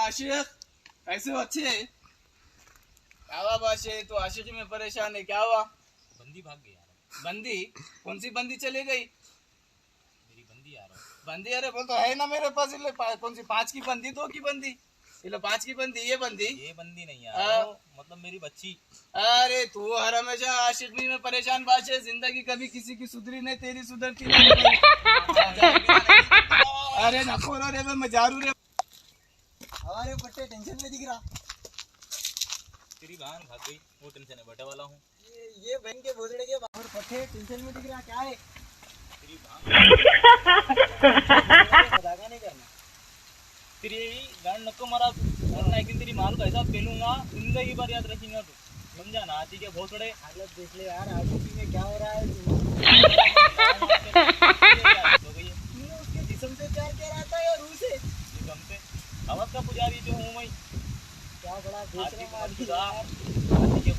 आशिक कैसे हो? अच्छे? क्या हुआ बादशाह, तो आशिकी में परेशान है, क्या हुआ? बंदी भाग गई यार। बंदी? कौन सी बंदी चली गई? मेरी बंदी यार। बंदी? अरे बोल तो है ना मेरे पास। कौन सी, 5 की बंदी, 2 की बंदी? 5 की बंदी, ये बंदी? ये बंदी नहीं यार, मतलब मेरी बच्ची। अरे तू हर हमेशा आशिकी में परेशान बादशाह, जिंदगी कभी किसी की सुधरी नहीं, तेरी सुधरती नहीं। अरे नको रे, मैं जारू रे। अरे पट्टे टेंशन में दिख रहा। तेरी बहन भाग गई, वो टेंशन है बटे वाला हूँ। ये बहन के भोसड़े के बाहर पट्टे टेंशन में दिख रहा, क्या है? तेरी बहन मजाक नहीं करना। तेरी गांड नको मरा, वरना एक दिन तेरी माल का हिसाब पेलूंगा, जिंदगी भर याद रखेंगे तू, समझा ना? आती के भोसड़े हालत देख ले यार, आशिकी में क्या हो रहा है। हो गई है तूने उसके जिस्म से प्यार किया रहता है और रूह से? जिसम से। हवस का पुजारी जो हूँ मैं। क्या बड़ा आती दूसरा के मार मत दिया खुदा, यार। आती के